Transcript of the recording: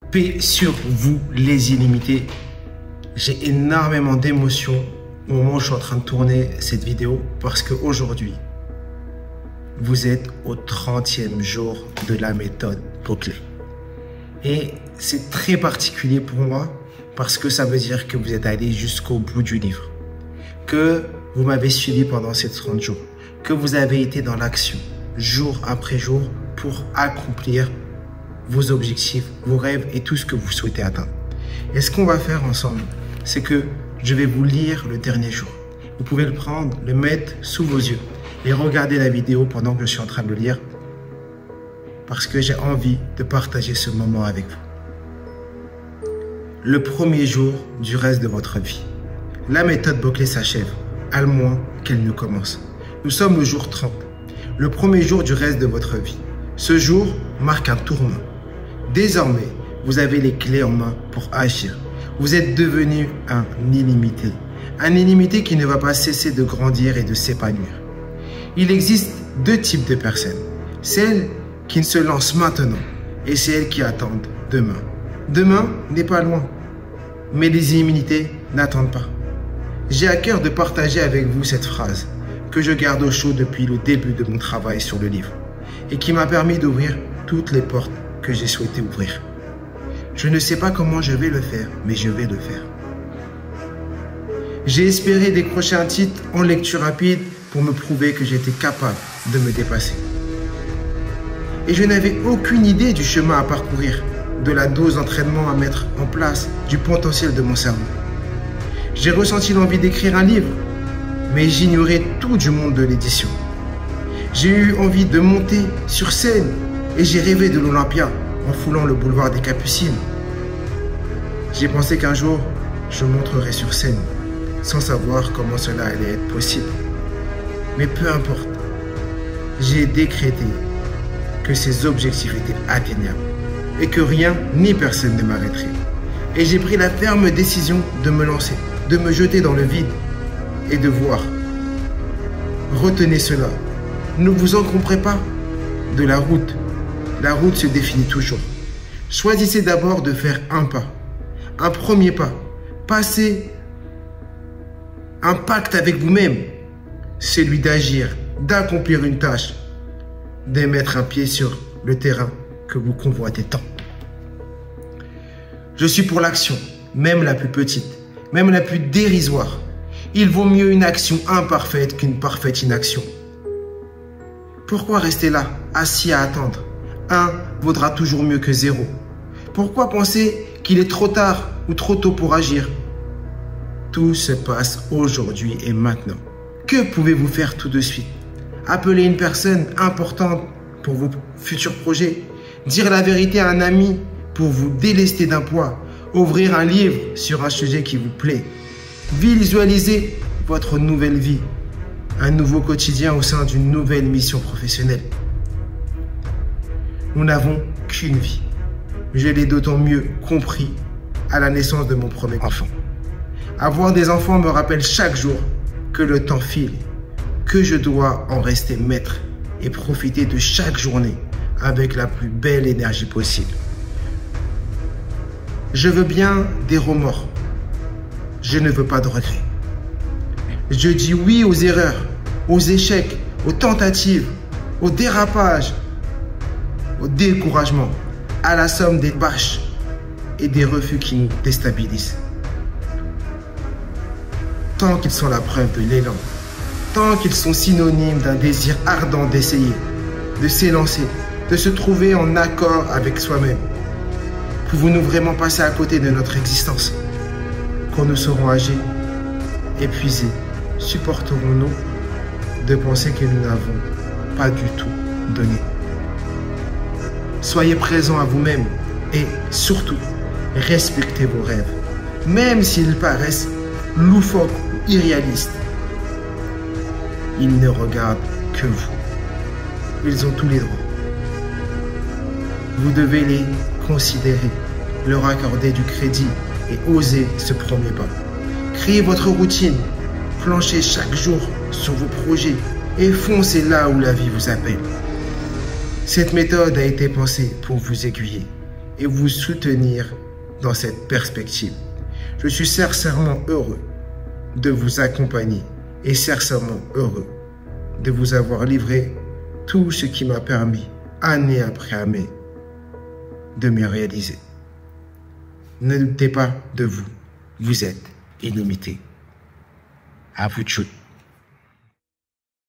Paix sur vous, les illimités. J'ai énormément d'émotions au moment où je suis en train de tourner cette vidéo parce qu'aujourd'hui, vous êtes au 30e jour de la méthode Boclé. Et c'est très particulier pour moi parce que ça veut dire que vous êtes allé jusqu'au bout du livre, que vous m'avez suivi pendant ces 30 jours, que vous avez été dans l'action jour après jour pour accomplir vos objectifs, vos rêves et tout ce que vous souhaitez atteindre. Et ce qu'on va faire ensemble, c'est que je vais vous lire le dernier jour. Vous pouvez le prendre, le mettre sous vos yeux et regarder la vidéo pendant que je suis en train de le lire parce que j'ai envie de partager ce moment avec vous. Le premier jour du reste de votre vie. La méthode Boclé s'achève, à moins qu'elle ne commence. Nous sommes au jour 30, le premier jour du reste de votre vie. Ce jour marque un tournant. Désormais, vous avez les clés en main pour agir. Vous êtes devenu un illimité. Un illimité qui ne va pas cesser de grandir et de s'épanouir. Il existe deux types de personnes. Celles qui se lancent maintenant et celles qui attendent demain. Demain n'est pas loin, mais les illimités n'attendent pas. J'ai à cœur de partager avec vous cette phrase que je garde au chaud depuis le début de mon travail sur le livre et qui m'a permis d'ouvrir toutes les portes que j'ai souhaité ouvrir. Je ne sais pas comment je vais le faire, mais je vais le faire. J'ai espéré décrocher un titre en lecture rapide pour me prouver que j'étais capable de me dépasser. Et je n'avais aucune idée du chemin à parcourir, de la dose d'entraînement à mettre en place, du potentiel de mon cerveau. J'ai ressenti l'envie d'écrire un livre, mais j'ignorais tout du monde de l'édition. J'ai eu envie de monter sur scène et j'ai rêvé de l'Olympia en foulant le boulevard des Capucines. J'ai pensé qu'un jour, je monterais sur scène sans savoir comment cela allait être possible. Mais peu importe, j'ai décrété que ces objectifs étaient atteignables et que rien ni personne ne m'arrêterait. Et j'ai pris la ferme décision de me lancer, de me jeter dans le vide et de voir. Retenez cela, ne vous encombrez pas de la route. La route se définit toujours. Choisissez d'abord de faire un pas, un premier pas. Passez un pacte avec vous-même, celui d'agir, d'accomplir une tâche, de mettre un pied sur le terrain que vous convoitez tant. Je suis pour l'action, même la plus petite, même la plus dérisoire. Il vaut mieux une action imparfaite qu'une parfaite inaction. Pourquoi rester là, assis à attendre? 1 vaudra toujours mieux que 0. Pourquoi penser qu'il est trop tard ou trop tôt pour agir? Tout se passe aujourd'hui et maintenant. Que pouvez-vous faire tout de suite? Appeler une personne importante pour vos futurs projets, dire la vérité à un ami pour vous délester d'un poids, ouvrir un livre sur un sujet qui vous plaît, visualiser votre nouvelle vie, un nouveau quotidien au sein d'une nouvelle mission professionnelle. Nous n'avons qu'une vie. Je l'ai d'autant mieux compris à la naissance de mon premier enfant. Avoir des enfants me rappelle chaque jour que le temps file, que je dois en rester maître et profiter de chaque journée avec la plus belle énergie possible. Je veux bien des remords. Je ne veux pas de regrets. Je dis oui aux erreurs, aux échecs, aux tentatives, aux dérapages, au découragement, à la somme des bâches et des refus qui nous déstabilisent. Tant qu'ils sont la preuve de l'élan, tant qu'ils sont synonymes d'un désir ardent d'essayer, de s'élancer, de se trouver en accord avec soi-même. Pouvons-nous vraiment passer à côté de notre existence? Quand nous serons âgés, épuisés, supporterons-nous de penser que nous n'avons pas du tout donné? Soyez présents à vous-même et surtout, respectez vos rêves, même s'ils paraissent loufoques ou irréalistes. Ils ne regardent que vous. Ils ont tous les droits. Vous devez les considérer, leur accorder du crédit et oser ce premier pas. Créez votre routine, planchez chaque jour sur vos projets et foncez là où la vie vous appelle. Cette méthode a été pensée pour vous aiguiller et vous soutenir dans cette perspective. Je suis sincèrement heureux de vous accompagner et sincèrement heureux de vous avoir livré tout ce qui m'a permis, année après année, de me réaliser. Ne doutez pas de vous. Vous êtes illimité. À vous de chute.